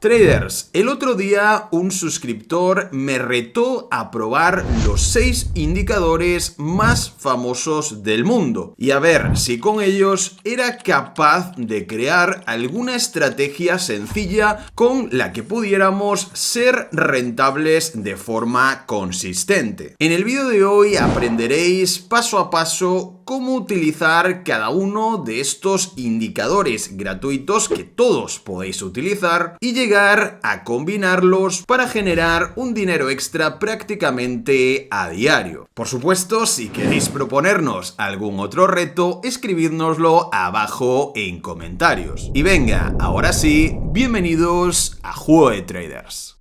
Traders, el otro día un suscriptor me retó a probar los 6 indicadores más famosos del mundo y a ver si con ellos era capaz de crear alguna estrategia sencilla con la que pudiéramos ser rentables de forma consistente. En el vídeo de hoy aprenderéis paso a paso cómo utilizar cada uno de estos indicadores gratuitos que todos podéis utilizar y llegar a combinarlos para generar un dinero extra prácticamente a diario. Por supuesto, si queréis proponernos algún otro reto, escribidnoslo abajo en comentarios. Y venga, ahora sí, bienvenidos a Juego de Traders.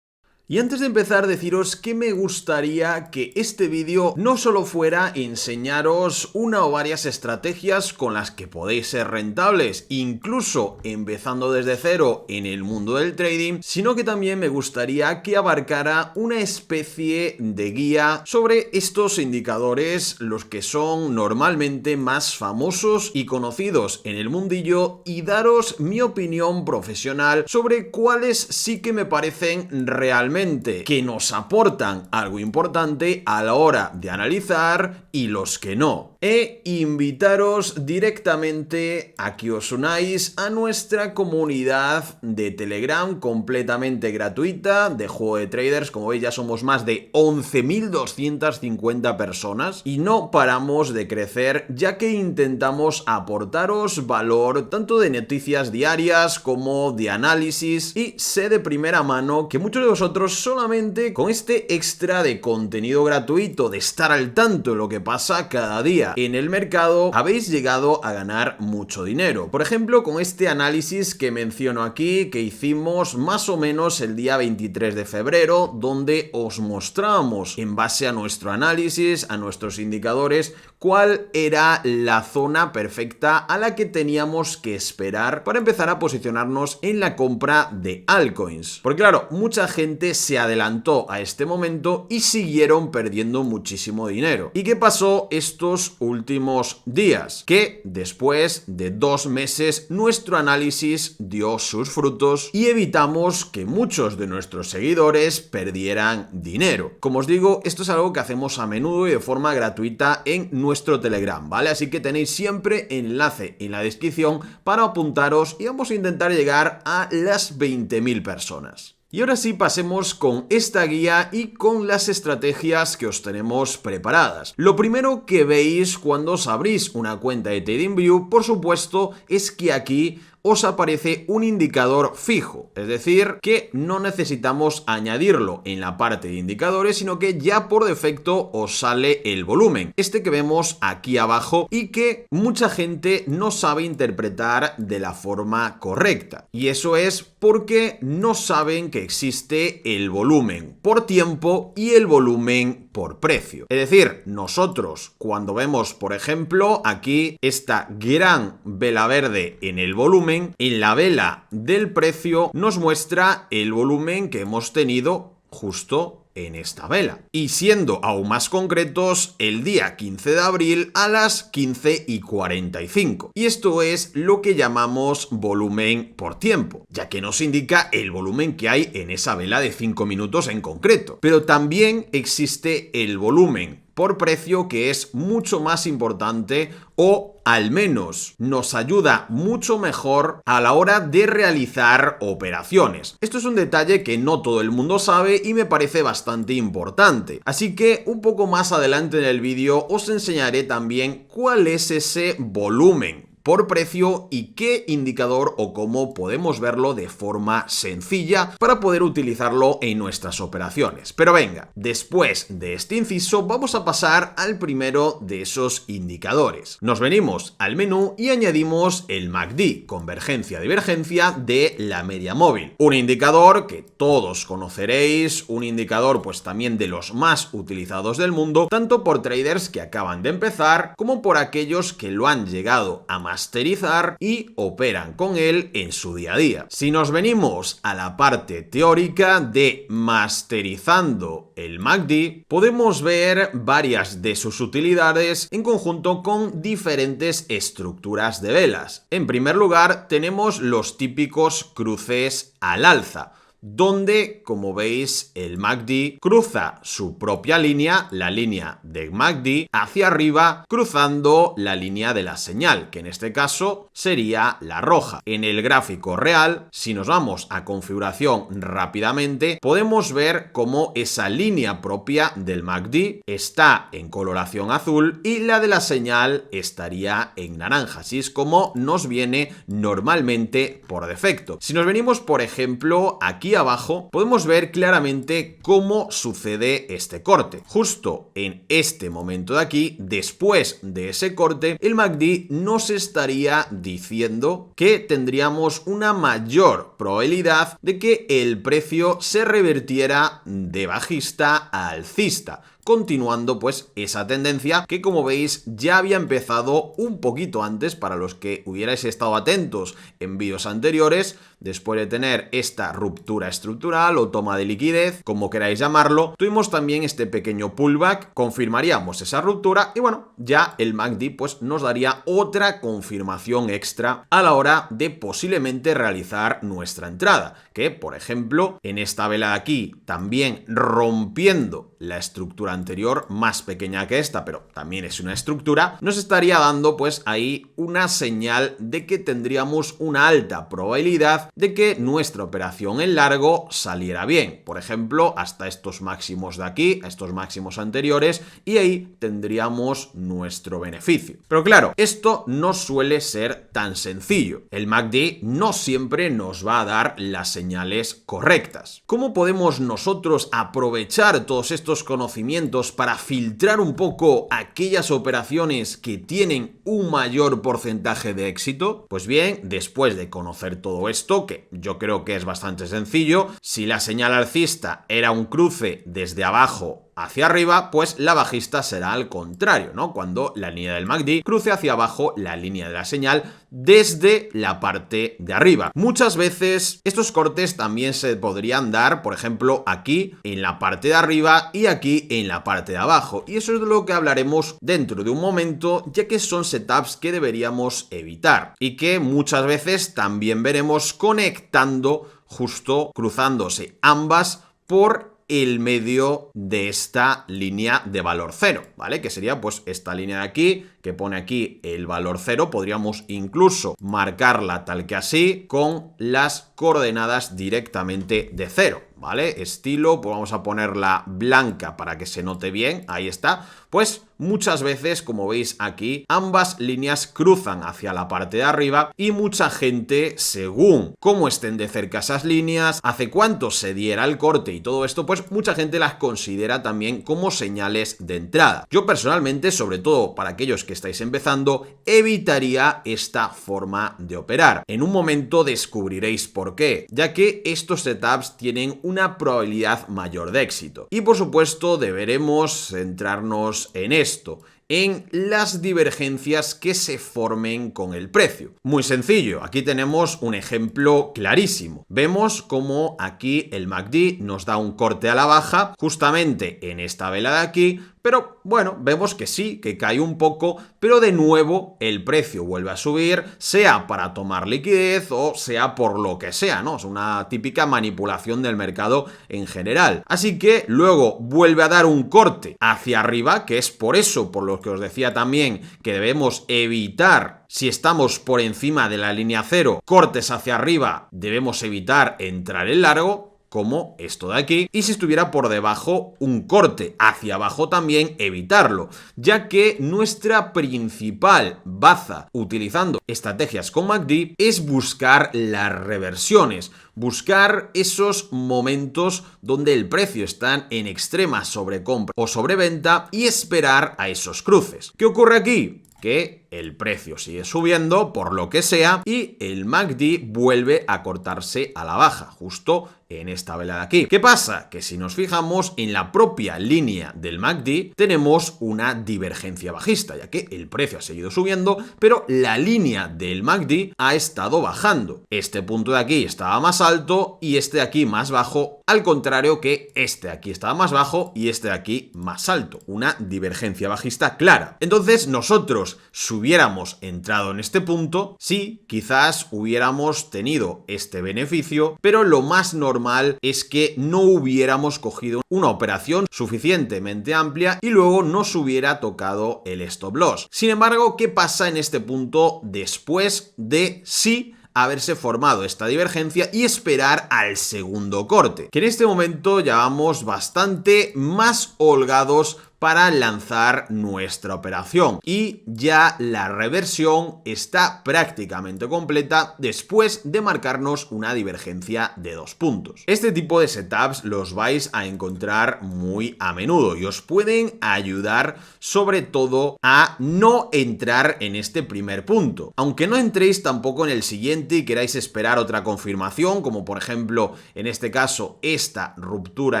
Y antes de empezar, deciros que me gustaría que este vídeo no solo fuera enseñaros una o varias estrategias con las que podéis ser rentables, incluso empezando desde cero en el mundo del trading, sino que también me gustaría que abarcara una especie de guía sobre estos indicadores, los que son normalmente más famosos y conocidos en el mundillo, y daros mi opinión profesional sobre cuáles sí que me parecen realmente que nos aportan algo importante a la hora de analizar y los que no. E invitaros directamente a que os unáis a nuestra comunidad de Telegram completamente gratuita de Juego de Traders. Como veis, ya somos más de 11.250 personas y no paramos de crecer, ya que intentamos aportaros valor tanto de noticias diarias como de análisis, y sé de primera mano que muchos de vosotros solamente con este extra de contenido gratuito, de estar al tanto de lo que pasa cada día en el mercado, habéis llegado a ganar mucho dinero. Por ejemplo, con este análisis que menciono aquí, que hicimos más o menos el día 23 de febrero, donde os mostramos en base a nuestro análisis, a nuestros indicadores, cuál era la zona perfecta a la que teníamos que esperar para empezar a posicionarnos en la compra de altcoins. Porque claro, mucha gente se adelantó a este momento y siguieron perdiendo muchísimo dinero. ¿Y qué pasó estos últimos días? Que después de 2 meses nuestro análisis dio sus frutos y evitamos que muchos de nuestros seguidores perdieran dinero. Como os digo, esto es algo que hacemos a menudo y de forma gratuita en nuestro Telegram, ¿vale? Así que tenéis siempre el enlace en la descripción para apuntaros y vamos a intentar llegar a las 20.000 personas. Y ahora sí, pasemos con esta guía y con las estrategias que os tenemos preparadas. Lo primero que veis cuando os abrís una cuenta de TradingView, por supuesto, es que aquí os aparece un indicador fijo, es decir, que no necesitamos añadirlo en la parte de indicadores, sino que ya por defecto os sale el volumen, este que vemos aquí abajo y que mucha gente no sabe interpretar de la forma correcta. Y eso es porque no saben que existe el volumen por tiempo y el volumen por precio. Es decir, nosotros cuando vemos, por ejemplo, aquí esta gran vela verde en el volumen, en la vela del precio nos muestra el volumen que hemos tenido justo en esta vela. Y siendo aún más concretos, el día 15 de abril a las 15:45. Y esto es lo que llamamos volumen por tiempo, ya que nos indica el volumen que hay en esa vela de 5 minutos en concreto. Pero también existe el volumen por precio, que es mucho más importante, o al menos nos ayuda mucho mejor a la hora de realizar operaciones. Esto es un detalle que no todo el mundo sabe y me parece bastante importante. Así que un poco más adelante en el vídeo os enseñaré también cuál es ese volumen por precio y qué indicador o cómo podemos verlo de forma sencilla para poder utilizarlo en nuestras operaciones. Pero venga, después de este inciso vamos a pasar al primero de esos indicadores. Nos venimos al menú y añadimos el MACD, convergencia-divergencia de la media móvil. Un indicador que todos conoceréis, un indicador pues también de los más utilizados del mundo, tanto por traders que acaban de empezar como por aquellos que lo han llegado a masterizar y operan con él en su día a día. Si nos venimos a la parte teórica de masterizando el MACD, podemos ver varias de sus utilidades en conjunto con diferentes estructuras de velas. En primer lugar, tenemos los típicos cruces al alza, donde, como veis, el MACD cruza su propia línea, la línea de MACD, hacia arriba, cruzando la línea de la señal, que en este caso sería la roja. En el gráfico real, si nos vamos a configuración rápidamente, podemos ver cómo esa línea propia del MACD está en coloración azul y la de la señal estaría en naranja. Así es como nos viene normalmente por defecto. Si nos venimos, por ejemplo, aquí abajo, podemos ver claramente cómo sucede este corte. Justo en este momento de aquí, después de ese corte, el MACD nos estaría diciendo que tendríamos una mayor probabilidad de que el precio se revirtiera de bajista a alcista, continuando pues esa tendencia que, como veis, ya había empezado un poquito antes. Para los que hubierais estado atentos en vídeos anteriores, después de tener esta ruptura estructural o toma de liquidez, como queráis llamarlo, tuvimos también este pequeño pullback, confirmaríamos esa ruptura y bueno, ya el MACD pues nos daría otra confirmación extra a la hora de posiblemente realizar nuestra entrada, que por ejemplo en esta vela de aquí, también rompiendo la estructura anterior, más pequeña que esta, pero también es una estructura, nos estaría dando pues ahí una señal de que tendríamos una alta probabilidad de que nuestra operación en largo saliera bien. Por ejemplo, hasta estos máximos de aquí, a estos máximos anteriores, y ahí tendríamos nuestro beneficio. Pero claro, esto no suele ser tan sencillo. El MACD no siempre nos va a dar las señales correctas. ¿Cómo podemos nosotros aprovechar todos estos conocimientos para filtrar un poco aquellas operaciones que tienen un mayor porcentaje de éxito? Pues bien, después de conocer todo esto, que yo creo que es bastante sencillo, si la señal alcista era un cruce desde abajo hacia arriba, pues la bajista será al contrario, ¿no? Cuando la línea del MACD cruce hacia abajo la línea de la señal desde la parte de arriba. Muchas veces estos cortes también se podrían dar, por ejemplo, aquí en la parte de arriba y aquí en la parte de abajo. Y eso es de lo que hablaremos dentro de un momento, ya que son setups que deberíamos evitar y que muchas veces también veremos conectando, justo cruzándose ambas por el medio de esta línea de valor cero, ¿vale? Que sería pues esta línea de aquí, que pone aquí el valor cero. Podríamos incluso marcarla tal que así, con las coordenadas directamente de cero, ¿vale? Estilo, pues vamos a ponerla blanca para que se note bien, ahí está. Pues muchas veces, como veis aquí, ambas líneas cruzan hacia la parte de arriba y mucha gente, según cómo estén de cerca esas líneas, hace cuánto se diera el corte y todo esto, pues mucha gente las considera también como señales de entrada. Yo personalmente, sobre todo para aquellos que estáis empezando, evitaría esta forma de operar. En un momento descubriréis por qué, ya que estos setups tienen una probabilidad mayor de éxito. Y por supuesto deberemos centrarnos en esto, en las divergencias que se formen con el precio. Muy sencillo, aquí tenemos un ejemplo clarísimo. Vemos cómo aquí el MACD nos da un corte a la baja justamente en esta vela de aquí, pero bueno, vemos que sí, que cae un poco, pero de nuevo el precio vuelve a subir, sea para tomar liquidez o sea por lo que sea, ¿no? Es una típica manipulación del mercado en general. Así que luego vuelve a dar un corte hacia arriba, que es por eso, por lo que os decía también, que debemos evitar, si estamos por encima de la línea cero, cortes hacia arriba, debemos evitar entrar en largo, como esto de aquí, y si estuviera por debajo un corte hacia abajo también evitarlo, ya que nuestra principal baza utilizando estrategias con MACD es buscar las reversiones, buscar esos momentos donde el precio está en extrema sobrecompra o sobreventa y esperar a esos cruces. ¿Qué ocurre aquí? Que que el precio sigue subiendo por lo que sea y el MACD vuelve a cortarse a la baja, justo en esta vela de aquí. ¿Qué pasa? Que si nos fijamos en la propia línea del MACD tenemos una divergencia bajista, ya que el precio ha seguido subiendo, pero la línea del MACD ha estado bajando. Este punto de aquí estaba más alto y este de aquí más bajo, al contrario que este de aquí estaba más bajo y este de aquí más alto. Una divergencia bajista clara. Entonces nosotros, si hubiéramos entrado en este punto, sí, quizás hubiéramos tenido este beneficio, pero lo más normal es que no hubiéramos cogido una operación suficientemente amplia y luego nos hubiera tocado el stop loss. Sin embargo, ¿qué pasa en este punto después de sí haberse formado esta divergencia y esperar al segundo corte? Que en este momento ya vamos bastante más holgados para lanzar nuestra operación y ya la reversión está prácticamente completa después de marcarnos una divergencia de 2 puntos. Este tipo de setups los vais a encontrar muy a menudo y os pueden ayudar sobre todo a no entrar en este primer punto, aunque no entréis tampoco en el siguiente y queráis esperar otra confirmación, como por ejemplo en este caso esta ruptura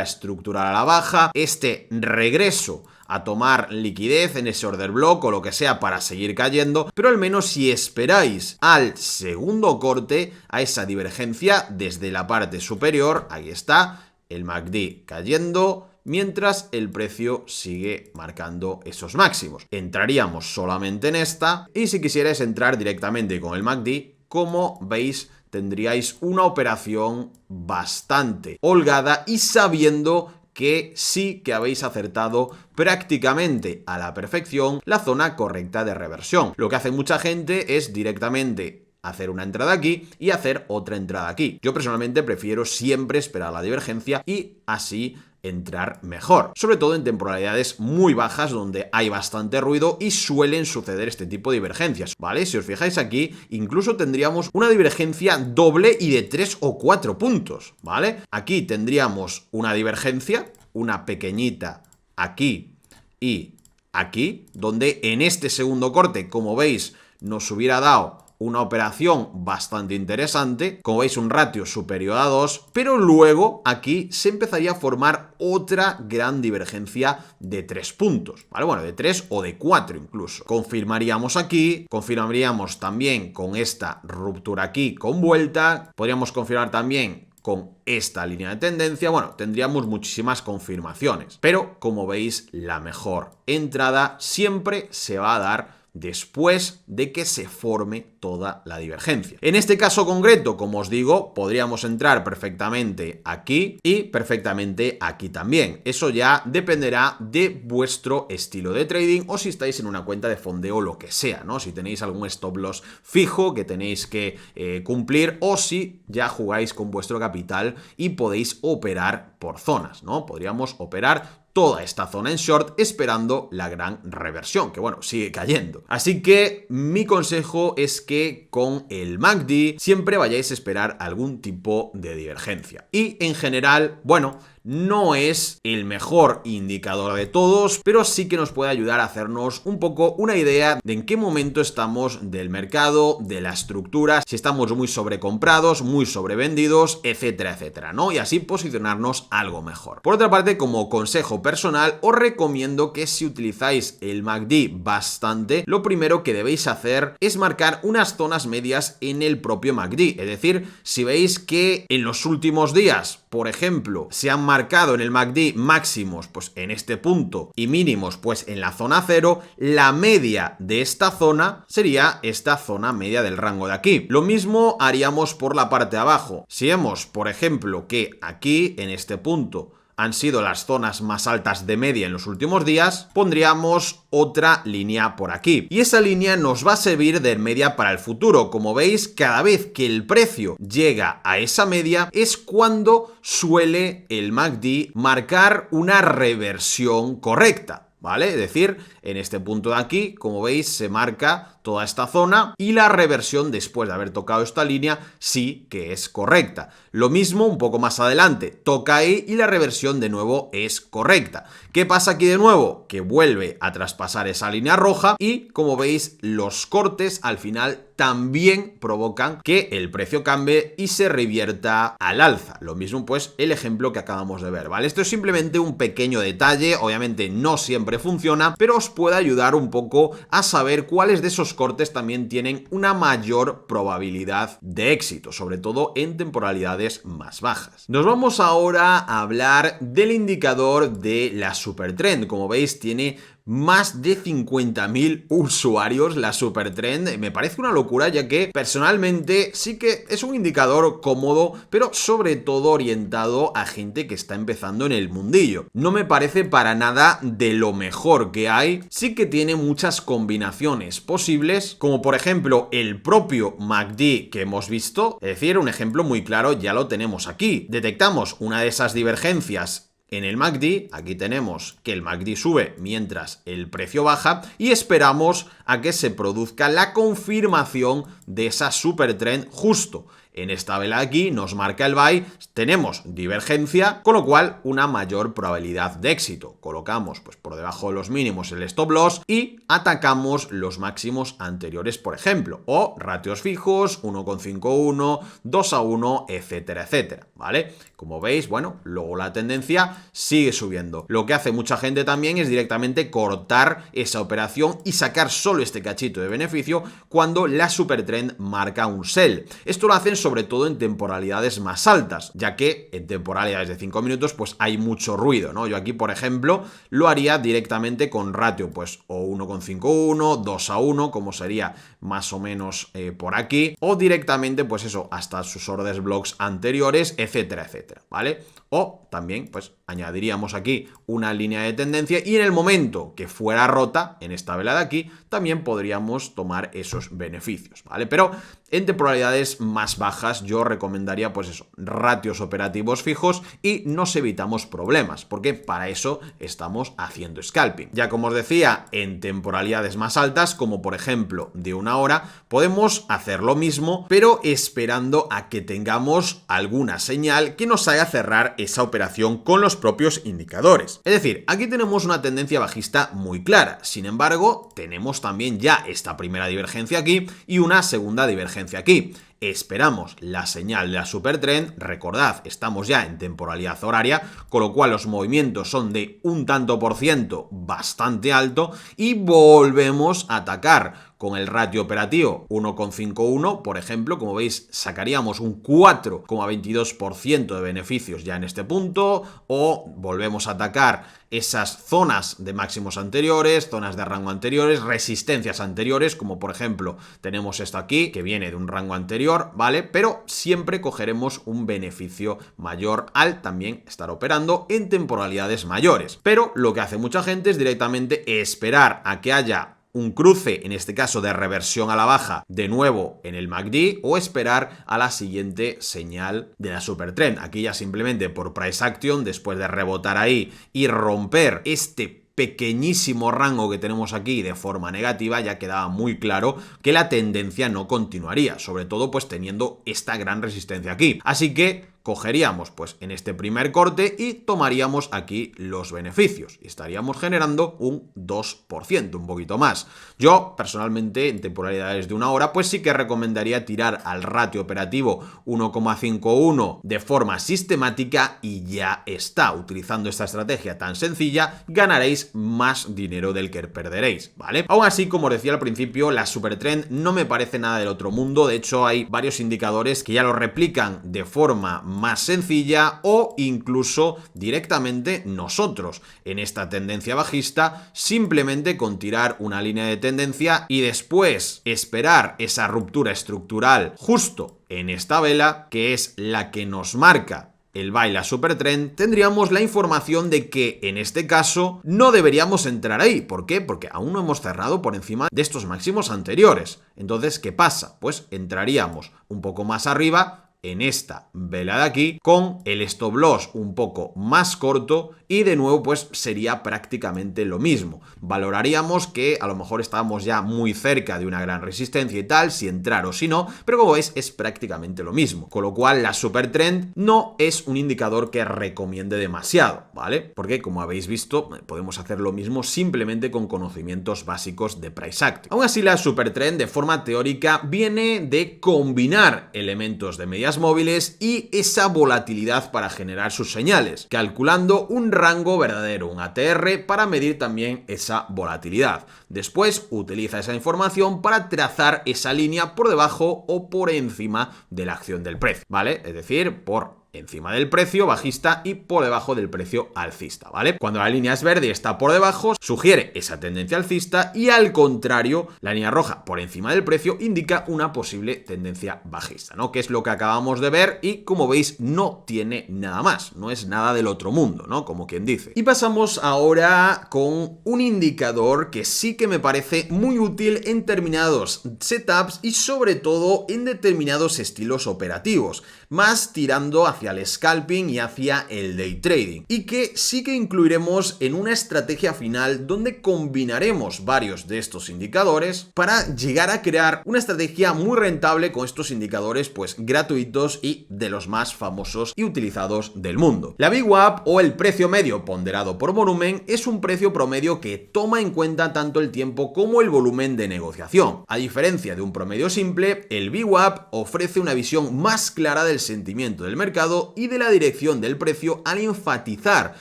estructural a la baja, este regreso a tomar liquidez en ese order block o lo que sea para seguir cayendo, pero al menos si esperáis al segundo corte, a esa divergencia desde la parte superior, ahí está, el MACD cayendo, mientras el precio sigue marcando esos máximos. Entraríamos solamente en esta y si quisierais entrar directamente con el MACD, como veis, tendríais una operación bastante holgada y sabiendo que sí que habéis acertado prácticamente a la perfección la zona correcta de reversión. Lo que hace mucha gente es directamente hacer una entrada aquí y hacer otra entrada aquí. Yo personalmente prefiero siempre esperar la divergencia y así entrar mejor, sobre todo en temporalidades muy bajas donde hay bastante ruido y suelen suceder este tipo de divergencias, ¿vale? Si os fijáis aquí, incluso tendríamos una divergencia doble y de 3 o 4 puntos, ¿vale? Aquí tendríamos una divergencia, una pequeñita aquí y aquí, donde en este segundo corte, como veis, nos hubiera dado una operación bastante interesante, como veis un ratio superior a 2, pero luego aquí se empezaría a formar otra gran divergencia de 3 puntos, ¿vale? Bueno, de 3 o de 4 incluso. Confirmaríamos aquí, confirmaríamos también con esta ruptura aquí con vuelta, podríamos confirmar también con esta línea de tendencia, bueno, tendríamos muchísimas confirmaciones, pero como veis, la mejor entrada siempre se va a dar después de que se forme toda la divergencia. En este caso concreto, como os digo, podríamos entrar perfectamente aquí y perfectamente aquí también. Eso ya dependerá de vuestro estilo de trading o si estáis en una cuenta de fondeo o lo que sea, ¿no? Si tenéis algún stop loss fijo que tenéis que cumplir o si ya jugáis con vuestro capital y podéis operar por zonas, ¿no? Podríamos operar toda esta zona en short esperando la gran reversión, que bueno, sigue cayendo. Así que mi consejo es que con el MACD siempre vayáis a esperar algún tipo de divergencia. Y en general, bueno, no es el mejor indicador de todos, pero sí que nos puede ayudar a hacernos un poco una idea de en qué momento estamos del mercado, de la estructura, si estamos muy sobrecomprados, muy sobrevendidos, etcétera, etcétera, ¿no? Y así posicionarnos algo mejor. Por otra parte, como consejo personal, os recomiendo que si utilizáis el MACD bastante, lo primero que debéis hacer es marcar unas zonas medias en el propio MACD. Es decir, si veis que en los últimos días, por ejemplo, se han marcado en el MACD máximos pues en este punto y mínimos pues en la zona 0, la media de esta zona sería esta zona media del rango de aquí. Lo mismo haríamos por la parte de abajo. Si vemos, por ejemplo, que aquí en este punto han sido las zonas más altas de media en los últimos días, pondríamos otra línea por aquí. Y esa línea nos va a servir de media para el futuro. Como veis, cada vez que el precio llega a esa media es cuando suele el MACD marcar una reversión correcta, ¿vale? Es decir, en este punto de aquí, como veis, se marca toda esta zona y la reversión después de haber tocado esta línea sí que es correcta. Lo mismo un poco más adelante, toca ahí y la reversión de nuevo es correcta. ¿Qué pasa aquí de nuevo? Que vuelve a traspasar esa línea roja y, como veis, los cortes al final también provocan que el precio cambie y se revierta al alza. Lo mismo pues el ejemplo que acabamos de ver, ¿vale? Esto es simplemente un pequeño detalle, obviamente no siempre funciona, pero os puede ayudar un poco a saber cuáles de esos cortes también tienen una mayor probabilidad de éxito, sobre todo en temporalidades más bajas. Nos vamos ahora a hablar del indicador de la Supertrend. Como veis, tiene más de 50.000 usuarios la Supertrend. Me parece una locura, ya que personalmente sí que es un indicador cómodo, pero sobre todo orientado a gente que está empezando en el mundillo. No me parece para nada de lo mejor que hay. Sí que tiene muchas combinaciones posibles, como por ejemplo el propio MACD que hemos visto. Es decir, un ejemplo muy claro ya lo tenemos aquí. Detectamos una de esas divergencias en el MACD, aquí tenemos que el MACD sube mientras el precio baja y esperamos a que se produzca la confirmación de esa Supertrend justo en esta vela aquí, nos marca el buy, tenemos divergencia, con lo cual una mayor probabilidad de éxito. Colocamos pues por debajo de los mínimos el stop loss y atacamos los máximos anteriores, por ejemplo, o ratios fijos, 1,51, 2:1, etcétera, etcétera, ¿vale? Como veis, bueno, luego la tendencia sigue subiendo. Lo que hace mucha gente también es directamente cortar esa operación y sacar solo este cachito de beneficio cuando la Supertrend marca un sell. Esto lo hacen sobre todo en temporalidades más altas, ya que en temporalidades de 5 minutos pues hay mucho ruido, ¿no? Yo aquí, por ejemplo, lo haría directamente con ratio pues o 1,51, 2:1, como sería más o menos por aquí, o directamente pues eso, hasta sus orders blocks anteriores, etcétera, etcétera, ¿vale? O también pues añadiríamos aquí una línea de tendencia y en el momento que fuera rota en esta vela de aquí también podríamos tomar esos beneficios, ¿vale? Pero en temporalidades más bajas yo recomendaría pues eso, ratios operativos fijos y nos evitamos problemas, porque para eso estamos haciendo scalping. Ya como os decía, en temporalidades más altas, como por ejemplo de una hora, podemos hacer lo mismo, pero esperando a que tengamos alguna señal que nos haga cerrar esa operación con los propios indicadores. Es decir, aquí tenemos una tendencia bajista muy clara, sin embargo, tenemos también ya esta primera divergencia aquí y una segunda divergencia aquí. Esperamos la señal de la Supertrend, recordad, estamos ya en temporalidad horaria, con lo cual los movimientos son de un tanto por ciento bastante alto y volvemos a atacar con el ratio operativo 1,51, por ejemplo, como veis, sacaríamos un 4,22% de beneficios ya en este punto, o volvemos a atacar esas zonas de máximos anteriores, zonas de rango anteriores, resistencias anteriores, como por ejemplo tenemos esto aquí, que viene de un rango anterior, ¿vale? Pero siempre cogeremos un beneficio mayor al también estar operando en temporalidades mayores. Pero lo que hace mucha gente es directamente esperar a que haya un cruce, en este caso de reversión a la baja, de nuevo en el MACD, o esperar a la siguiente señal de la Supertrend. Aquí ya simplemente por price action, después de rebotar ahí y romper este pequeñísimo rango que tenemos aquí de forma negativa, ya quedaba muy claro que la tendencia no continuaría, sobre todo pues teniendo esta gran resistencia aquí. Así que cogeríamos pues en este primer corte y tomaríamos aquí los beneficios y estaríamos generando un 2%, un poquito más. Yo personalmente en temporalidades de una hora pues sí que recomendaría tirar al ratio operativo 1,51 de forma sistemática y ya está. Utilizando esta estrategia tan sencilla ganaréis más dinero del que perderéis, ¿vale? Aún así, como os decía al principio, la Supertrend no me parece nada del otro mundo. De hecho, hay varios indicadores que ya lo replican de forma más sencilla o incluso directamente nosotros en esta tendencia bajista, simplemente con tirar una línea de tendencia y después esperar esa ruptura estructural justo en esta vela, que es la que nos marca el buy, la Supertrend, tendríamos la información de que en este caso no deberíamos entrar ahí. ¿Por qué? Porque aún no hemos cerrado por encima de estos máximos anteriores. Entonces, ¿qué pasa? Pues entraríamos un poco más arriba en esta vela de aquí con el stop loss un poco más corto y de nuevo pues sería prácticamente lo mismo. Valoraríamos que a lo mejor estábamos ya muy cerca de una gran resistencia y tal, si entrar o si no, pero como veis es prácticamente lo mismo, con lo cual la super trend no es un indicador que recomiende demasiado, ¿vale? Porque como habéis visto podemos hacer lo mismo simplemente con conocimientos básicos de price acting. Aún así la super trend de forma teórica viene de combinar elementos de medias móviles y esa volatilidad para generar sus señales, calculando un rango verdadero, un ATR, para medir también esa volatilidad. Después utiliza esa información para trazar esa línea por debajo o por encima de la acción del precio, ¿vale? Es decir, por encima del precio bajista y por debajo del precio alcista, ¿vale? Cuando la línea es verde y está por debajo, sugiere esa tendencia alcista, y al contrario, la línea roja por encima del precio indica una posible tendencia bajista, ¿no? Que es lo que acabamos de ver y, como veis, no tiene nada más, no es nada del otro mundo, ¿no? Como quien dice. Y pasamos ahora con un indicador que sí que me parece muy útil en determinados setups y sobre todo en determinados estilos operativos, más tirando hacia el scalping y hacia el day trading, y que sí que incluiremos en una estrategia final donde combinaremos varios de estos indicadores para llegar a crear una estrategia muy rentable con estos indicadores pues gratuitos y de los más famosos y utilizados del mundo. La VWAP, o el precio medio ponderado por volumen, es un precio promedio que toma en cuenta tanto el tiempo como el volumen de negociación. A diferencia de un promedio simple, el VWAP ofrece una visión más clara del sentimiento del mercado y de la dirección del precio al enfatizar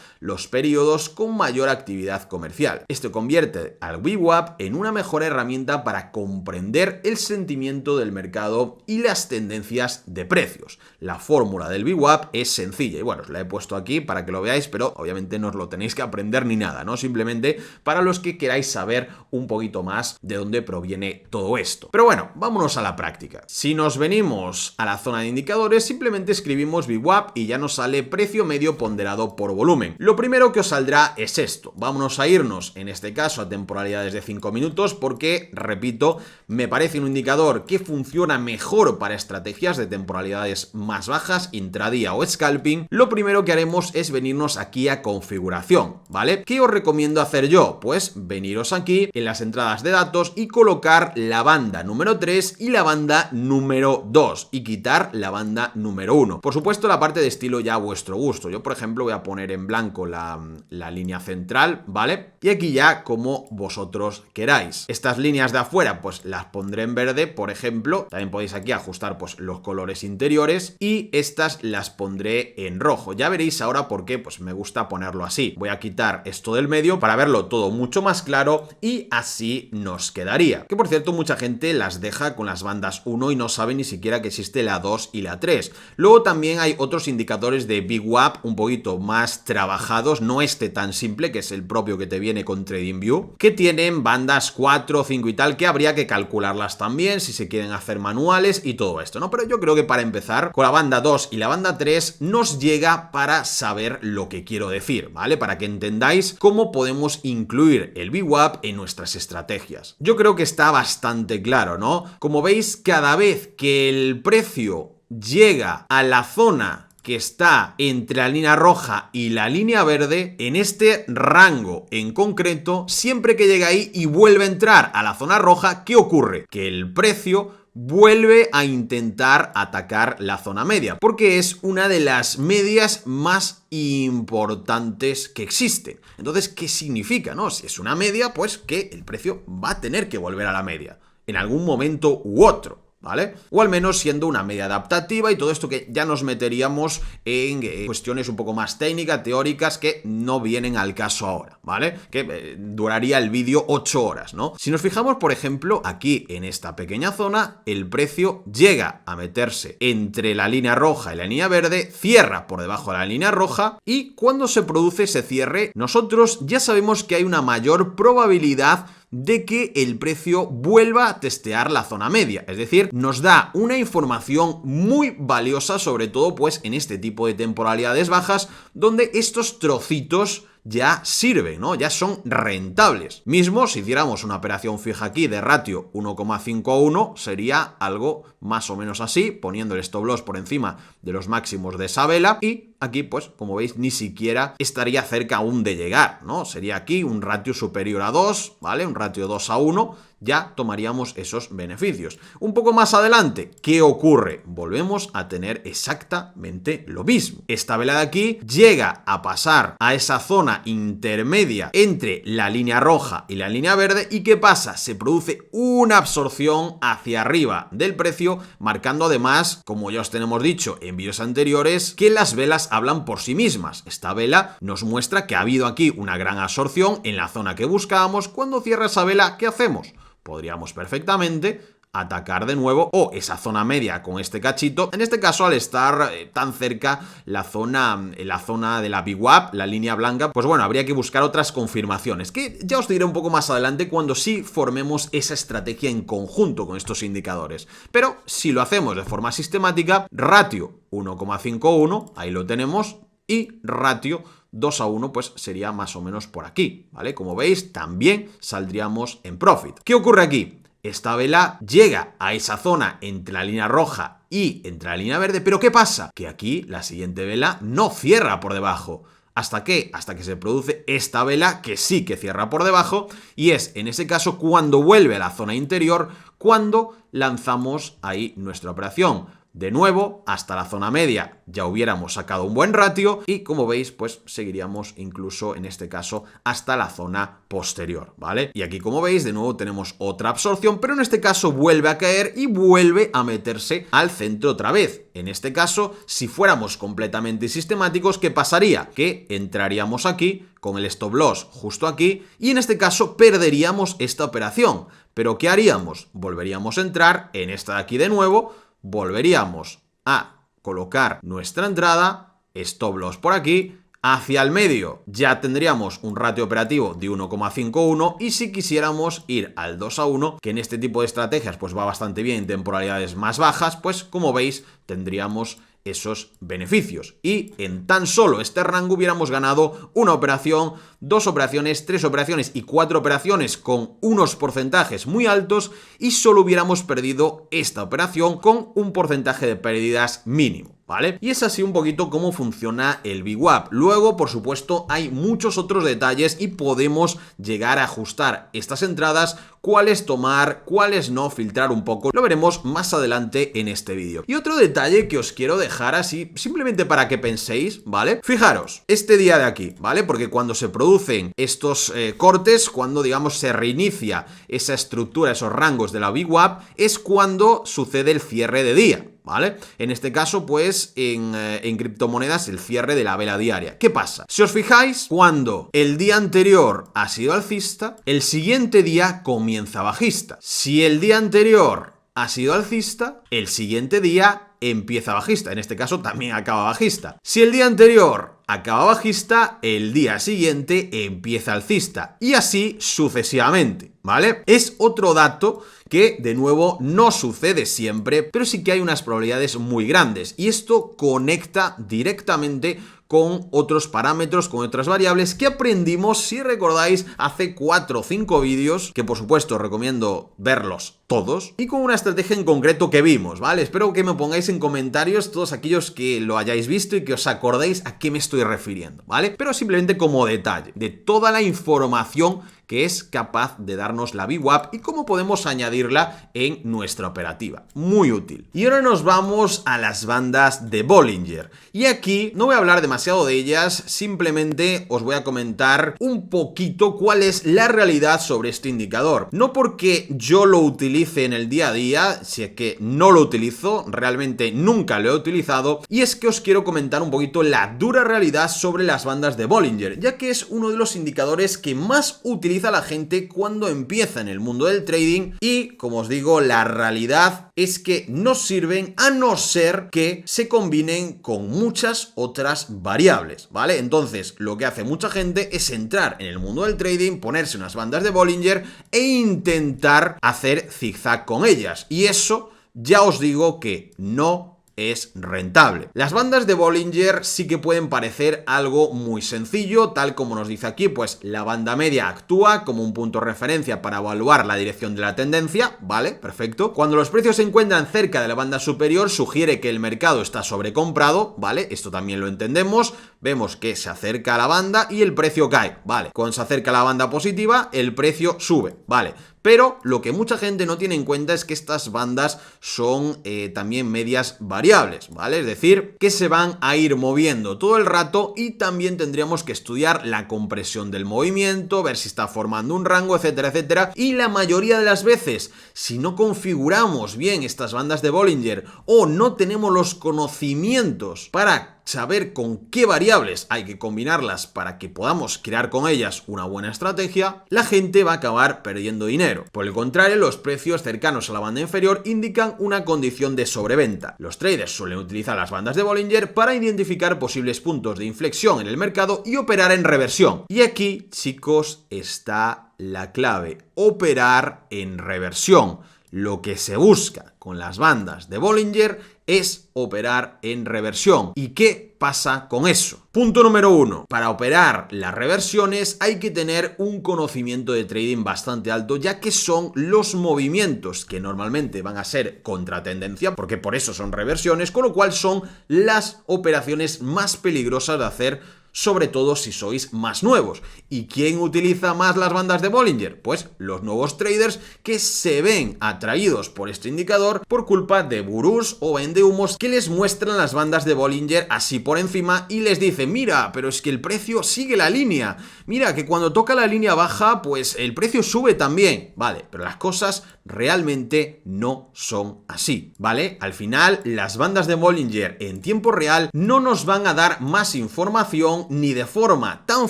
los periodos con mayor actividad comercial. Esto convierte al VWAP en una mejor herramienta para comprender el sentimiento del mercado y las tendencias de precios. La fórmula del VWAP es sencilla y bueno, os la he puesto aquí para que lo veáis, pero obviamente no os lo tenéis que aprender ni nada, ¿no? Simplemente para los que queráis saber un poquito más de dónde proviene todo esto. Pero bueno, vámonos a la práctica. Si nos venimos a la zona de indicadores, simplemente escribimos VWAP y ya nos sale precio medio ponderado por volumen. Lo primero que os saldrá es esto. Vámonos a irnos, en este caso, a temporalidades de 5 minutos porque, repito, me parece un indicador que funciona mejor para estrategias de temporalidades más bajas, intradía o scalping. Lo primero que haremos es venirnos aquí a configuración, ¿vale? ¿Qué os recomiendo hacer yo? Pues veniros aquí en las entradas de datos y colocar la banda número 3 y la banda número 2 y quitar la banda número 1. Por supuesto, la parte de estilo ya a vuestro gusto. Yo, por ejemplo, voy a poner en blanco la línea central, ¿vale? Y aquí ya como vosotros queráis. Estas líneas de afuera pues las pondré en verde, por ejemplo. También podéis aquí ajustar pues los colores interiores, y estas las pondré en rojo. Ya veréis ahora por qué pues me gusta ponerlo así. Voy a quitar esto del medio para verlo todo mucho más claro y así nos quedaría. Que por cierto, mucha gente las deja con las bandas 1 y no sabe ni siquiera que existe la 2 y la 3. Luego también hay otros indicadores de VWAP un poquito más trabajados, no este tan simple, que es el propio que te viene con TradingView, que tienen bandas 4, 5 y tal, que habría que calcularlas también si se quieren hacer manuales y todo esto, ¿no? Pero yo creo que para empezar, con la banda 2 y la banda 3 nos llega para saber lo que quiero decir, ¿vale? Para que entendáis cómo podemos incluir el VWAP en nuestras estrategias. Yo creo que está bastante claro, ¿no? Como veis, cada vez que el precio llega a la zona que está entre la línea roja y la línea verde, en este rango en concreto, siempre que llega ahí y vuelve a entrar a la zona roja, ¿qué ocurre? Que el precio vuelve a intentar atacar la zona media, porque es una de las medias más importantes que existen. Entonces, ¿qué significa, no? Si es una media, pues que el precio va a tener que volver a la media en algún momento u otro, ¿vale? O al menos siendo una media adaptativa, y todo esto que ya nos meteríamos en cuestiones un poco más técnicas, teóricas, que no vienen al caso ahora, ¿vale? Que duraría el vídeo 8 horas, ¿no? Si nos fijamos, por ejemplo, aquí en esta pequeña zona, el precio llega a meterse entre la línea roja y la línea verde, cierra por debajo de la línea roja, y cuando se produce ese cierre, nosotros ya sabemos que hay una mayor probabilidad de que el precio vuelva a testear la zona media. Es decir, nos da una información muy valiosa, sobre todo pues en este tipo de temporalidades bajas, donde estos trocitos ya sirven, ¿no? Ya son rentables. Mismo si hiciéramos una operación fija aquí de ratio 1,5 a 1, sería algo más o menos así, poniendo el stop loss por encima de los máximos de esa vela y aquí, pues, como veis, ni siquiera estaría cerca aún de llegar, ¿no? Sería aquí un ratio superior a 2, ¿vale? Un ratio 2:1, ya tomaríamos esos beneficios. Un poco más adelante, ¿qué ocurre? Volvemos a tener exactamente lo mismo. Esta vela de aquí llega a pasar a esa zona intermedia entre la línea roja y la línea verde, ¿y qué pasa? Se produce una absorción hacia arriba del precio, marcando además, como ya os tenemos dicho en vídeos anteriores, que las velas hablan por sí mismas. Esta vela nos muestra que ha habido aquí una gran absorción en la zona que buscábamos. Cuando cierra esa vela, ¿qué hacemos? Podríamos perfectamente atacar de nuevo o esa zona media con este cachito. En este caso, al estar tan cerca la zona de la VWAP, la línea blanca, pues bueno, habría que buscar otras confirmaciones, que ya os diré un poco más adelante cuando sí formemos esa estrategia en conjunto con estos indicadores. Pero si lo hacemos de forma sistemática, ratio 1,51, ahí lo tenemos, y ratio 2:1 pues sería más o menos por aquí, ¿vale? Como veis, también saldríamos en profit. ¿Qué ocurre aquí? Esta vela llega a esa zona entre la línea roja y entre la línea verde, pero ¿qué pasa? Que aquí la siguiente vela no cierra por debajo. ¿Hasta qué? Hasta que se produce esta vela que sí que cierra por debajo, y es en ese caso cuando vuelve a la zona interior, cuando lanzamos ahí nuestra operación. De nuevo, hasta la zona media ya hubiéramos sacado un buen ratio y, como veis, pues seguiríamos incluso en este caso hasta la zona posterior, ¿vale? Y aquí, como veis, de nuevo tenemos otra absorción, pero en este caso vuelve a caer y vuelve a meterse al centro otra vez. En este caso, si fuéramos completamente sistemáticos, ¿qué pasaría? Que entraríamos aquí con el stop loss justo aquí y en este caso perderíamos esta operación. ¿Pero qué haríamos? Volveríamos a entrar en esta de aquí de nuevo, volveríamos a colocar nuestra entrada, stop loss por aquí, hacia el medio ya tendríamos un ratio operativo de 1,51 y si quisiéramos ir al 2:1, que en este tipo de estrategias pues va bastante bien en temporalidades más bajas, pues como veis tendríamos esos beneficios. Y en tan solo este rango hubiéramos ganado una operación, 2 operaciones, 3 operaciones y 4 operaciones con unos porcentajes muy altos y solo hubiéramos perdido esta operación con un porcentaje de pérdidas mínimo, ¿vale? Y es así un poquito cómo funciona el VWAP. Luego, por supuesto, hay muchos otros detalles y podemos llegar a ajustar estas entradas, cuáles tomar, cuáles no, filtrar un poco. Lo veremos más adelante en este vídeo. Y otro detalle que os quiero dejar así, simplemente para que penséis, ¿vale? Fijaros, este día de aquí, ¿vale? Porque cuando se producen estos cortes, cuando digamos se reinicia esa estructura, esos rangos de la VWAP, es cuando sucede el cierre de día, ¿vale? En este caso, pues, en criptomonedas, el cierre de la vela diaria. ¿Qué pasa? Si os fijáis, cuando el día anterior ha sido alcista, el siguiente día comienza bajista. Si el día anterior ha sido alcista, el siguiente día empieza bajista. En este caso, también acaba bajista. Si el día anterior acaba bajista, el día siguiente empieza alcista. Y así sucesivamente, ¿vale? Es otro dato que, de nuevo, no sucede siempre, pero sí que hay unas probabilidades muy grandes. Y esto conecta directamente con otros parámetros, con otras variables que aprendimos, si recordáis, hace 4 o 5 vídeos, que por supuesto recomiendo verlos todos, y con una estrategia en concreto que vimos, ¿vale? Espero que me pongáis en comentarios todos aquellos que lo hayáis visto y que os acordéis a qué me estoy refiriendo, ¿vale? Pero simplemente como detalle de toda la información que es capaz de darnos la VWAP y cómo podemos añadirla en nuestra operativa. Muy útil. Y ahora nos vamos a las bandas de Bollinger. Y aquí no voy a hablar demasiado de ellas, simplemente os voy a comentar un poquito cuál es la realidad sobre este indicador. No porque yo lo utilice en el día a día, si es que no lo utilizo, realmente nunca lo he utilizado, y es que os quiero comentar un poquito la dura realidad sobre las bandas de Bollinger, ya que es uno de los indicadores que más utiliza la gente cuando empieza en el mundo del trading y, como os digo, la realidad es que no sirven a no ser que se combinen con muchas otras variables, ¿vale? Entonces, lo que hace mucha gente es entrar en el mundo del trading, ponerse unas bandas de Bollinger e intentar hacer zigzag con ellas. Y eso ya os digo que no es rentable. Las bandas de Bollinger sí que pueden parecer algo muy sencillo, tal como nos dice aquí, pues la banda media actúa como un punto de referencia para evaluar la dirección de la tendencia, ¿vale? Perfecto. Cuando los precios se encuentran cerca de la banda superior, sugiere que el mercado está sobrecomprado, ¿vale? Esto también lo entendemos. Vemos que se acerca a la banda y el precio cae, ¿vale? Cuando se acerca a la banda positiva, el precio sube, ¿vale? Pero lo que mucha gente no tiene en cuenta es que estas bandas son también medias variables, ¿vale? Es decir, que se van a ir moviendo todo el rato y también tendríamos que estudiar la compresión del movimiento, ver si está formando un rango, etcétera, etcétera. Y la mayoría de las veces, si no configuramos bien estas bandas de Bollinger o no tenemos los conocimientos para saber con qué variables hay que combinarlas para que podamos crear con ellas una buena estrategia, la gente va a acabar perdiendo dinero. Por el contrario, los precios cercanos a la banda inferior indican una condición de sobreventa. Los traders suelen utilizar las bandas de Bollinger para identificar posibles puntos de inflexión en el mercado y operar en reversión. Y aquí, chicos, está la clave: operar en reversión. Lo que se busca con las bandas de Bollinger es operar en reversión. ¿Y qué pasa con eso? Punto número 1. Para operar las reversiones hay que tener un conocimiento de trading bastante alto, ya que son los movimientos que normalmente van a ser contratendencia, porque por eso son reversiones, con lo cual son las operaciones más peligrosas de hacer, sobre todo si sois más nuevos. ¿Y quién utiliza más las bandas de Bollinger? Pues los nuevos traders que se ven atraídos por este indicador por culpa de gurús o vendehumos que les muestran las bandas de Bollinger así por encima y les dicen: mira, pero es que el precio sigue la línea, mira que cuando toca la línea baja pues el precio sube también, vale, pero las cosas realmente no son así, ¿vale? Al final las bandas de Bollinger en tiempo real no nos van a dar más información ni de forma tan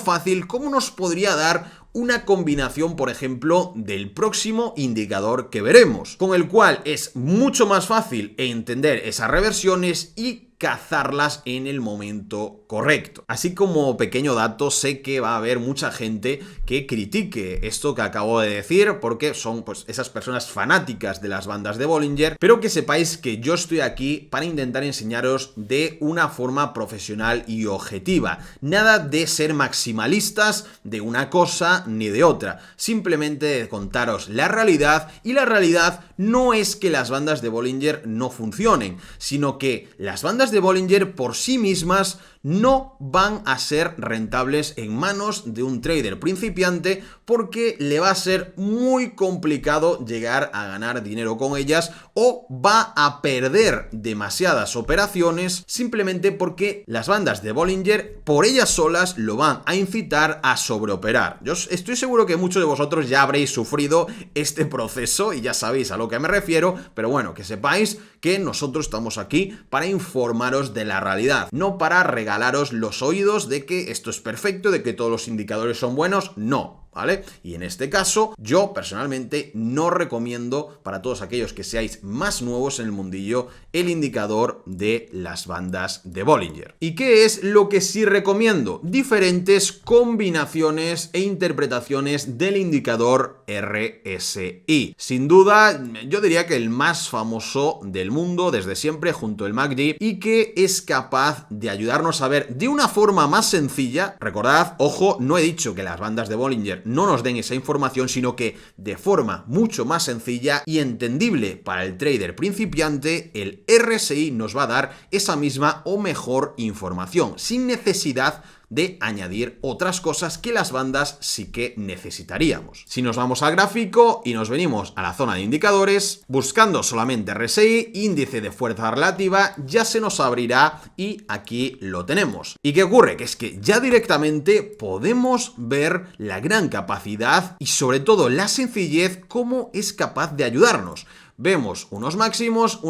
fácil como nos podría dar una combinación, por ejemplo, del próximo indicador que veremos, con el cual es mucho más fácil entender esas reversiones y cazarlas en el momento correcto. Así como pequeño dato, sé que va a haber mucha gente que critique esto que acabo de decir porque son pues esas personas fanáticas de las bandas de Bollinger, pero que sepáis que yo estoy aquí para intentar enseñaros de una forma profesional y objetiva. Nada de ser maximalistas de una cosa ni de otra, simplemente de contaros la realidad, y la realidad no es que las bandas de Bollinger no funcionen, sino que las bandas de Bollinger por sí mismas no van a ser rentables en manos de un trader principiante porque le va a ser muy complicado llegar a ganar dinero con ellas, o va a perder demasiadas operaciones simplemente porque las bandas de Bollinger por ellas solas lo van a incitar a sobreoperar. Yo estoy seguro que muchos de vosotros ya habréis sufrido este proceso y ya sabéis a lo que me refiero, pero bueno, que sepáis que nosotros estamos aquí para informaros de la realidad, no para regalaros los oídos de que esto es perfecto, de que todos los indicadores son buenos, no. ¿Vale? Y en este caso, yo personalmente no recomiendo para todos aquellos que seáis más nuevos en el mundillo el indicador de las bandas de Bollinger. ¿Y qué es lo que sí recomiendo? Diferentes combinaciones e interpretaciones del indicador RSI. Sin duda, yo diría que el más famoso del mundo desde siempre, junto al MACD, y que es capaz de ayudarnos a ver de una forma más sencilla. Recordad, ojo, no he dicho que las bandas de Bollinger no nos den esa información, sino que de forma mucho más sencilla y entendible para el trader principiante, el RSI nos va a dar esa misma o mejor información, sin necesidad de añadir otras cosas que las bandas sí que necesitaríamos. Si nos vamos al gráfico y nos venimos a la zona de indicadores, buscando solamente RSI, índice de fuerza relativa, ya se nos abrirá y aquí lo tenemos. ¿Y qué ocurre? Que es que ya directamente podemos ver la gran capacidad y sobre todo la sencillez cómo es capaz de ayudarnos. Vemos unos máximos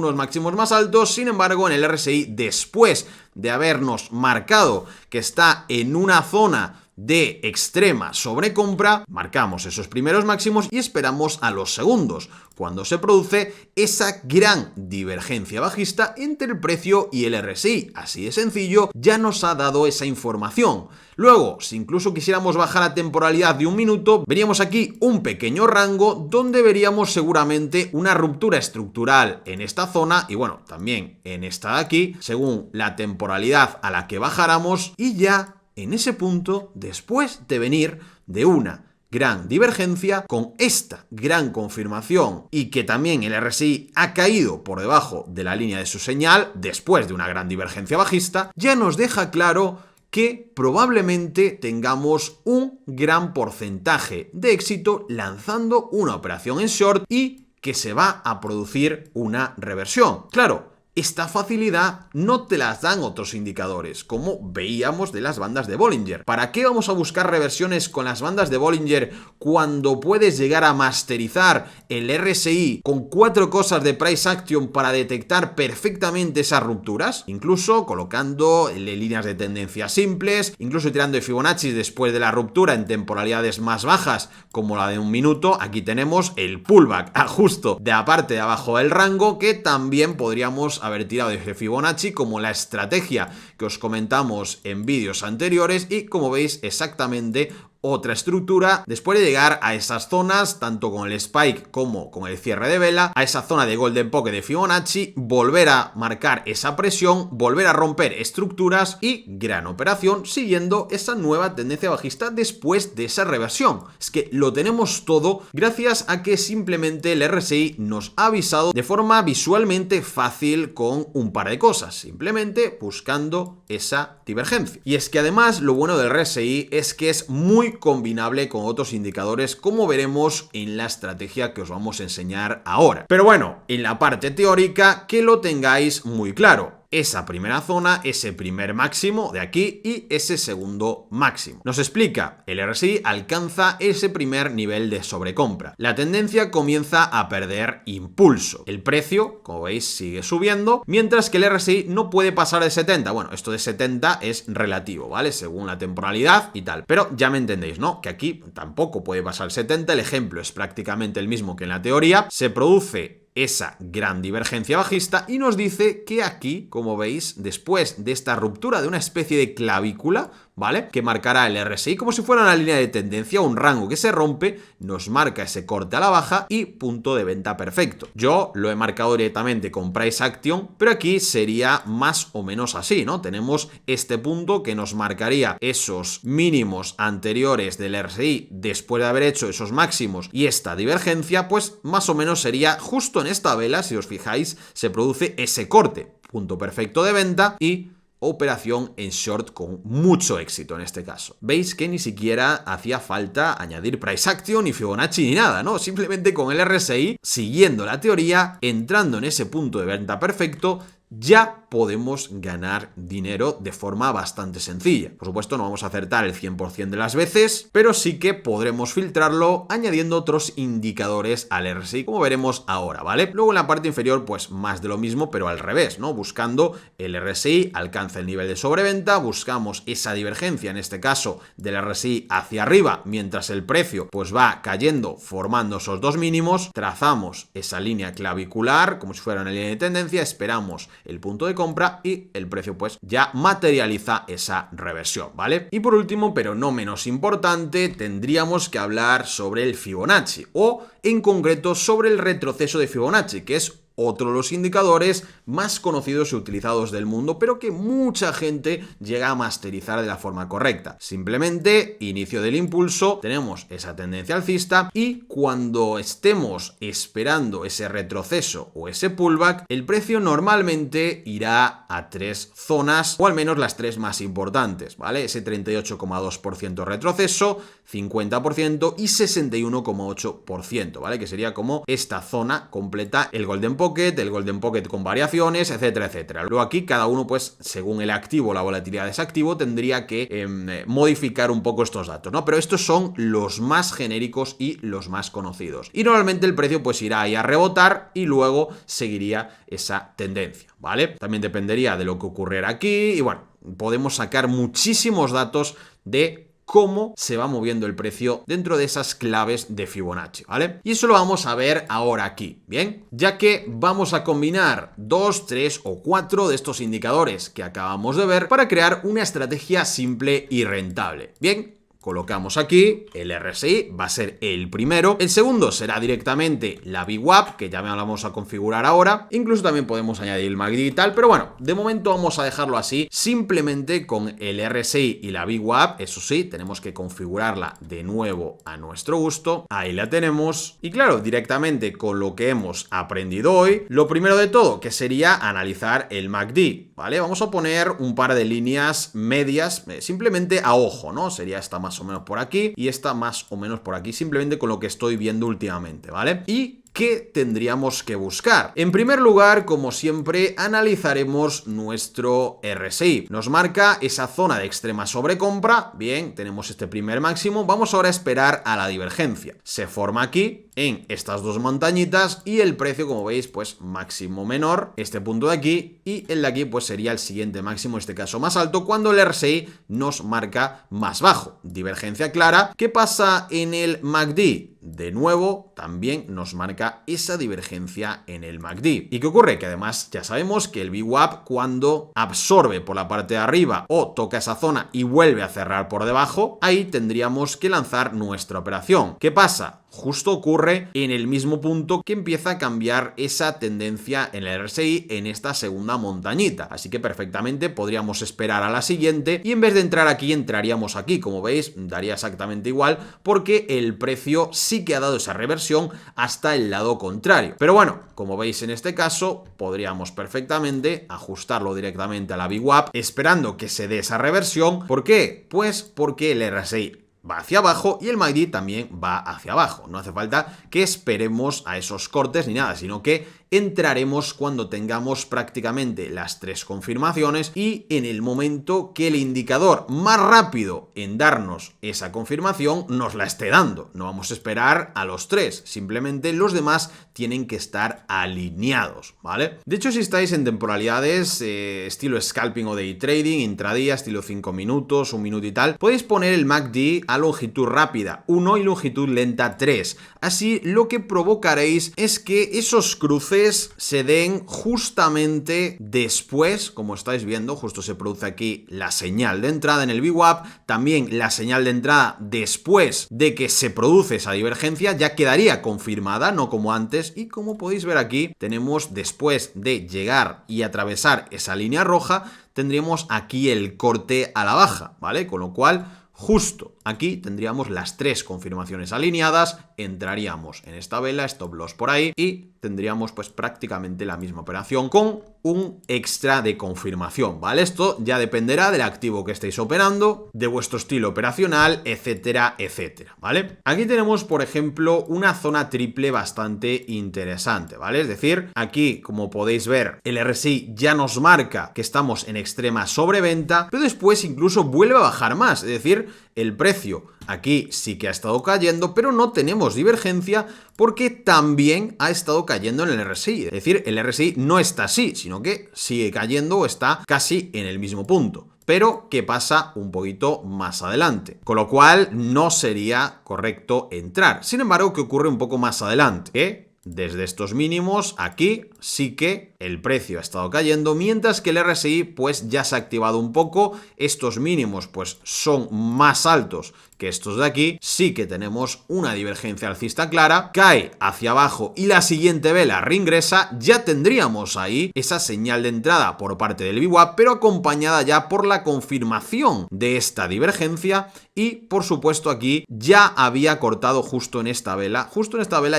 más altos, sin embargo en el RSI, después de habernos marcado que está en una zona de extrema sobrecompra, marcamos esos primeros máximos y esperamos a los segundos, cuando se produce esa gran divergencia bajista entre el precio y el RSI. Así de sencillo, ya nos ha dado esa información. Luego, si incluso quisiéramos bajar la temporalidad de un minuto, veríamos aquí un pequeño rango donde veríamos seguramente una ruptura estructural en esta zona y bueno, también en esta de aquí, según la temporalidad a la que bajáramos, y ya en ese punto, después de venir de una gran divergencia, con esta gran confirmación y que también el RSI ha caído por debajo de la línea de su señal, después de una gran divergencia bajista, ya nos deja claro que probablemente tengamos un gran porcentaje de éxito lanzando una operación en short y que se va a producir una reversión. Claro, esta facilidad no te las dan otros indicadores, como veíamos de las bandas de Bollinger. ¿Para qué vamos a buscar reversiones con las bandas de Bollinger cuando puedes llegar a masterizar el RSI con 4 cosas de price action para detectar perfectamente esas rupturas? Incluso colocando líneas de tendencia simples, incluso tirando de Fibonacci después de la ruptura en temporalidades más bajas, como la de un minuto. Aquí tenemos el pullback justo de la parte de abajo del rango, que también podríamos haber tirado de Fibonacci como la estrategia que os comentamos en vídeos anteriores y como veis exactamente otra estructura después de llegar a esas zonas, tanto con el spike como con el cierre de vela, a esa zona de Golden Pocket de Fibonacci, volver a marcar esa presión, volver a romper estructuras y gran operación siguiendo esa nueva tendencia bajista después de esa reversión. Es que lo tenemos todo gracias a que simplemente el RSI nos ha avisado de forma visualmente fácil con un par de cosas, simplemente buscando esa divergencia. Y es que además lo bueno del RSI es que es muy combinable con otros indicadores, como veremos en la estrategia que os vamos a enseñar ahora. Pero bueno, en la parte teórica, que lo tengáis muy claro. Esa primera zona, ese primer máximo de aquí y ese segundo máximo. Nos explica, el RSI alcanza ese primer nivel de sobrecompra. La tendencia comienza a perder impulso. El precio, como veis, sigue subiendo, mientras que el RSI no puede pasar de 70. Bueno, esto de 70 es relativo, ¿vale? Según la temporalidad y tal. Pero ya me entendéis, ¿no? Que aquí tampoco puede pasar 70. El ejemplo es prácticamente el mismo que en la teoría. Se produce esa gran divergencia bajista y nos dice que aquí, como veis, después de esta ruptura de una especie de clavícula, ¿vale?, que marcará el RSI como si fuera una línea de tendencia, un rango que se rompe, nos marca ese corte a la baja y punto de venta perfecto. Yo lo he marcado directamente con price action, pero aquí sería más o menos así, ¿no? Tenemos este punto que nos marcaría esos mínimos anteriores del RSI después de haber hecho esos máximos y esta divergencia, pues más o menos sería justo en esta vela, si os fijáis, se produce ese corte, punto perfecto de venta y operación en short con mucho éxito en este caso. Veis que ni siquiera hacía falta añadir price action ni Fibonacci ni nada, ¿no? Simplemente con el RSI, siguiendo la teoría, entrando en ese punto de venta perfecto, ya podemos ganar dinero de forma bastante sencilla. Por supuesto, no vamos a acertar el 100% de las veces, pero sí que podremos filtrarlo añadiendo otros indicadores al RSI, como veremos ahora, ¿vale? Luego en la parte inferior, pues más de lo mismo, pero al revés, ¿no? Buscando el RSI, alcanza el nivel de sobreventa, buscamos esa divergencia, en este caso, del RSI hacia arriba, mientras el precio, pues va cayendo, formando esos dos mínimos, trazamos esa línea clavicular, como si fuera una línea de tendencia, esperamos el punto de compra y el precio pues ya materializa esa reversión, ¿vale? Y por último, pero no menos importante, tendríamos que hablar sobre el Fibonacci o en concreto sobre el retroceso de Fibonacci, que es otro de los indicadores más conocidos y utilizados del mundo, pero que mucha gente llega a masterizar de la forma correcta. Simplemente, inicio del impulso, tenemos esa tendencia alcista y cuando estemos esperando ese retroceso o ese pullback, el precio normalmente irá a tres zonas, o al menos las tres más importantes, ¿vale? Ese 38,2% retroceso, 50% y 61,8%, ¿vale? Que sería como esta zona completa, el Golden Pocket, el Golden Pocket con variaciones, etcétera, etcétera. Luego aquí cada uno, pues, según el activo o la volatilidad de ese activo, tendría que modificar un poco estos datos, ¿no? Pero estos son los más genéricos y los más conocidos. Y normalmente el precio, pues, irá ahí a rebotar y luego seguiría esa tendencia, ¿vale? También dependería de lo que ocurriera aquí y, bueno, podemos sacar muchísimos datos de cómo se va moviendo el precio dentro de esas claves de Fibonacci, ¿vale? Y eso lo vamos a ver ahora aquí, ¿bien? Ya que vamos a combinar 2, 3 o 4 de estos indicadores que acabamos de ver para crear una estrategia simple y rentable, ¿bien? Colocamos aquí, el RSI va a ser el primero, el segundo será directamente la VWAP, que ya me la vamos a configurar ahora, incluso también podemos añadir el MACD y tal, pero bueno, de momento vamos a dejarlo así, simplemente con el RSI y la VWAP, eso sí, tenemos que configurarla de nuevo a nuestro gusto, ahí la tenemos, y claro, directamente con lo que hemos aprendido hoy, lo primero de todo, que sería analizar el MACD, ¿vale? Vamos a poner un par de líneas medias, simplemente a ojo, ¿no? Sería esta más o menos por aquí y esta más o menos por aquí, simplemente con lo que estoy viendo últimamente, ¿vale? Y ¿qué tendríamos que buscar? En primer lugar, como siempre, analizaremos nuestro RSI. Nos marca esa zona de extrema sobrecompra. Bien, tenemos este primer máximo. Vamos ahora a esperar a la divergencia. Se forma aquí, en estas dos montañitas, y el precio, como veis, pues máximo menor, este punto de aquí, y el de aquí pues sería el siguiente máximo, en este caso más alto, cuando el RSI nos marca más bajo. Divergencia clara. ¿Qué pasa en el MACD? De nuevo, también nos marca esa divergencia en el MACD. ¿Y qué ocurre? Que además ya sabemos que el VWAP, cuando absorbe por la parte de arriba o toca esa zona y vuelve a cerrar por debajo, ahí tendríamos que lanzar nuestra operación. ¿Qué pasa? Justo ocurre en el mismo punto que empieza a cambiar esa tendencia en el RSI en esta segunda montañita. Así que perfectamente podríamos esperar a la siguiente y en vez de entrar aquí, entraríamos aquí. Como veis, daría exactamente igual porque el precio sí que ha dado esa reversión hasta el lado contrario. Pero bueno, como veis en este caso, podríamos perfectamente ajustarlo directamente a la VWAP esperando que se dé esa reversión. ¿Por qué? Pues porque el RSI va hacia abajo y el MACD también va hacia abajo. No hace falta que esperemos a esos cortes ni nada, sino que entraremos cuando tengamos prácticamente las tres confirmaciones y en el momento que el indicador más rápido en darnos esa confirmación nos la esté dando. No vamos a esperar a los tres, simplemente los demás tienen que estar alineados, ¿vale? De hecho, si estáis en temporalidades estilo scalping o day trading, intradía, estilo 5 minutos, 1 minuto y tal, podéis poner el MACD a longitud rápida 1 y longitud lenta 3. Así lo que provocaréis es que esos cruces se den justamente después, como estáis viendo, justo se produce aquí la señal de entrada en el VWAP, también la señal de entrada después de que se produce esa divergencia ya quedaría confirmada, no como antes, y como podéis ver aquí, tenemos después de llegar y atravesar esa línea roja, tendríamos aquí el corte a la baja, ¿vale? Con lo cual, justo aquí tendríamos las tres confirmaciones alineadas, entraríamos en esta vela, stop loss por ahí y tendríamos pues prácticamente la misma operación con un extra de confirmación, ¿vale? Esto ya dependerá del activo que estéis operando, de vuestro estilo operacional, etcétera, etcétera, ¿vale? Aquí tenemos, por ejemplo, una zona triple bastante interesante, ¿vale? Es decir, aquí, como podéis ver, el RSI ya nos marca que estamos en extrema sobreventa, pero después incluso vuelve a bajar más, es decir, el precio aquí sí que ha estado cayendo, pero no tenemos divergencia porque también ha estado cayendo en el RSI. Es decir, el RSI no está así, sino que sigue cayendo o está casi en el mismo punto. Pero que pasa un poquito más adelante, con lo cual no sería correcto entrar. Sin embargo, ¿qué ocurre un poco más adelante? Que desde estos mínimos aquí sí que el precio ha estado cayendo, mientras que el RSI pues ya se ha activado un poco. Estos mínimos pues son más altos que estos de aquí, sí que tenemos una divergencia alcista clara, cae hacia abajo y la siguiente vela reingresa, ya tendríamos ahí esa señal de entrada por parte del VWAP, pero acompañada ya por la confirmación de esta divergencia y por supuesto aquí ya había cortado justo en esta vela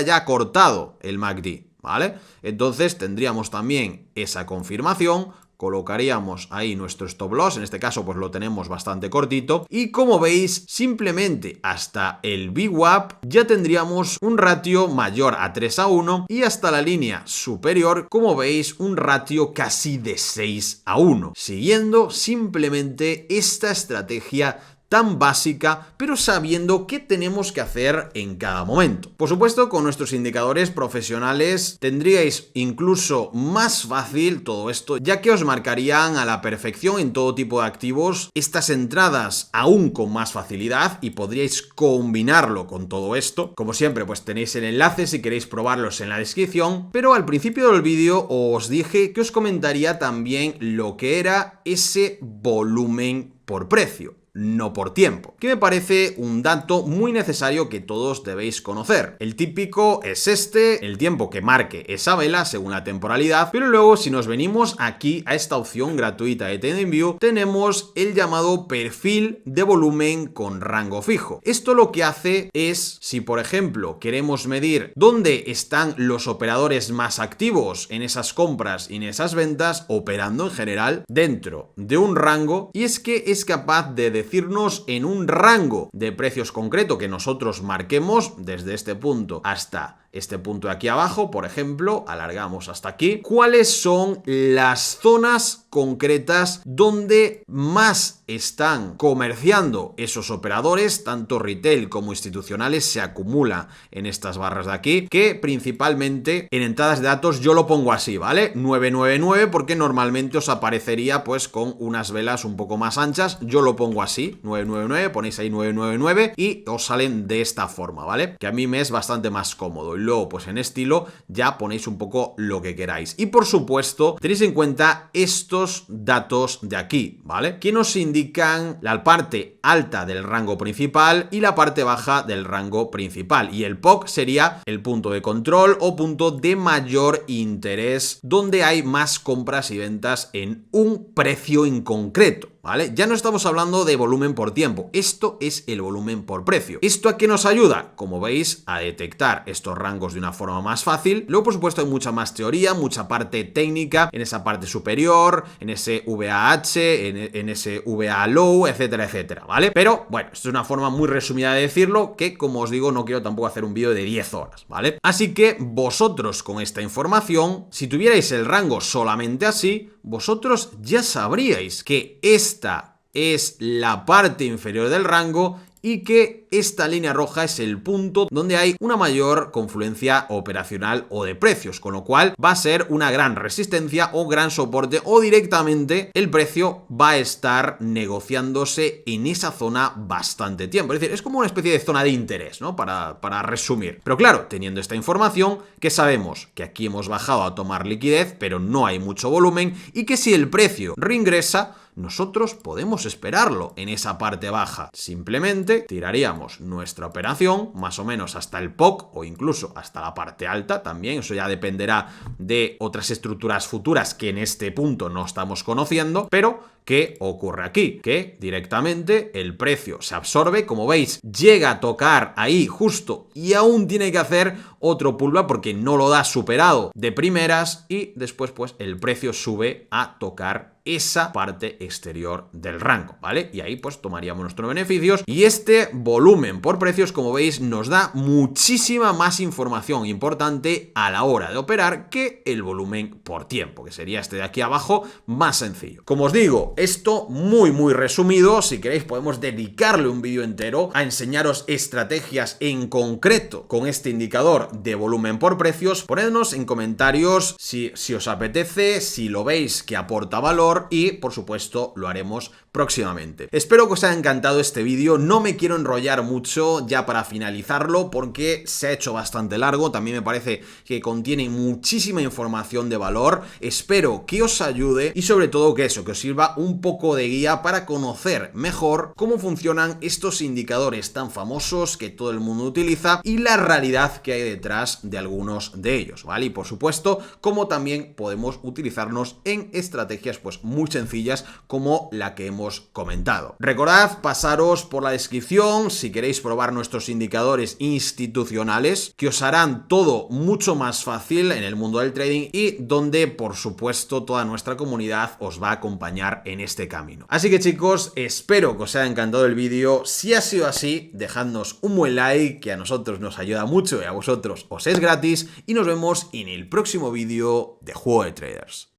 ya ha cortado el MACD, ¿vale? Entonces tendríamos también esa confirmación, colocaríamos ahí nuestro stop loss, en este caso pues lo tenemos bastante cortito y como veis simplemente hasta el VWAP ya tendríamos un ratio mayor a 3:1 y hasta la línea superior como veis un ratio casi de 6:1, siguiendo simplemente esta estrategia tan básica, pero sabiendo qué tenemos que hacer en cada momento. Por supuesto, con nuestros indicadores profesionales tendríais incluso más fácil todo esto, ya que os marcarían a la perfección en todo tipo de activos estas entradas aún con más facilidad y podríais combinarlo con todo esto. Como siempre, pues tenéis el enlace si queréis probarlos en la descripción, pero al principio del vídeo os dije que os comentaría también lo que era ese volumen por precio, no por tiempo, que me parece un dato muy necesario que todos debéis conocer. El típico es el tiempo que marque esa vela según la temporalidad, pero luego si nos venimos aquí a esta opción gratuita de TradingView, tenemos el llamado perfil de volumen con rango fijo. Esto lo que hace es, si por ejemplo queremos medir dónde están los operadores más activos en esas compras y en esas ventas, operando en general dentro de un rango, y es que es capaz de decirnos en un rango de precios concreto que nosotros marquemos desde este punto hasta este punto de aquí abajo, por ejemplo, alargamos hasta aquí, cuáles son las zonas concretas donde más están comerciando esos operadores, tanto retail como institucionales, se acumula en estas barras de aquí, que principalmente en entradas de datos yo lo pongo así, ¿vale? 999, porque normalmente os aparecería pues con unas velas un poco más anchas, yo lo pongo así, 999, ponéis ahí 999 y os salen de esta forma, ¿vale? Que a mí me es bastante más cómodo. Y luego pues en estilo ya ponéis un poco lo que queráis. Y por supuesto tenéis en cuenta estos datos de aquí, ¿vale? Que nos indican la parte alta del rango principal y la parte baja del rango principal. Y el POC sería el punto de control o punto de mayor interés, donde hay más compras y ventas en un precio en concreto, ¿vale? Ya no estamos hablando de volumen por tiempo, esto es el volumen por precio. ¿Esto a qué nos ayuda? Como veis, a detectar estos rangos de una forma más fácil. Luego, por supuesto, hay mucha más teoría, mucha parte técnica en esa parte superior, en ese VAH, en ese VA low, etcétera, etcétera, ¿vale? Pero, bueno, esto es una forma muy resumida de decirlo, que como os digo, no quiero tampoco hacer un vídeo de 10 horas, ¿vale? Así que vosotros con esta información, si tuvierais el rango solamente así, vosotros ya sabríais que esta es la parte inferior del rango y que esta línea roja es el punto donde hay una mayor confluencia operacional o de precios, con lo cual va a ser una gran resistencia o gran soporte, o directamente el precio va a estar negociándose en esa zona bastante tiempo. Es decir, es como una especie de zona de interés, ¿no? Para resumir. Pero claro, teniendo esta información, que sabemos que aquí hemos bajado a tomar liquidez, pero no hay mucho volumen, y que si el precio reingresa, nosotros podemos esperarlo en esa parte baja. Simplemente tiraríamos nuestra operación más o menos hasta el POC o incluso hasta la parte alta también. Eso ya dependerá de otras estructuras futuras que en este punto no estamos conociendo, pero ¿qué ocurre aquí? Que directamente el precio se absorbe, como veis, llega a tocar ahí justo y aún tiene que hacer otro pullback porque no lo da superado de primeras, y después pues el precio sube a tocar esa parte exterior del rango, ¿vale? Y ahí pues tomaríamos nuestros beneficios, y este volumen por precios, como veis, nos da muchísima más información importante a la hora de operar que el volumen por tiempo, que sería este de aquí abajo, más sencillo. Como os digo, esto muy resumido. Si queréis podemos dedicarle un vídeo entero a enseñaros estrategias en concreto con este indicador de volumen por precios. Ponednos en comentarios si os apetece, si lo veis que aporta valor, y por supuesto lo haremos próximamente. Espero que os haya encantado este vídeo. No me quiero enrollar mucho ya para finalizarlo porque se ha hecho bastante largo. También me parece que contiene muchísima información de valor. Espero que os ayude y sobre todo que os sirva un poco de guía para conocer mejor cómo funcionan estos indicadores tan famosos que todo el mundo utiliza y la realidad que hay detrás de algunos de ellos, ¿vale? Y por supuesto, cómo también podemos utilizarnos en estrategias pues muy sencillas como la que hemos comentado. Recordad pasaros por la descripción si queréis probar nuestros indicadores institucionales, que os harán todo mucho más fácil en el mundo del trading y donde por supuesto toda nuestra comunidad os va a acompañar en este camino. Así que chicos, espero que os haya encantado el vídeo. Si ha sido así, dejadnos un buen like, que a nosotros nos ayuda mucho y a vosotros os es gratis, y nos vemos en el próximo vídeo de Juego de Traders.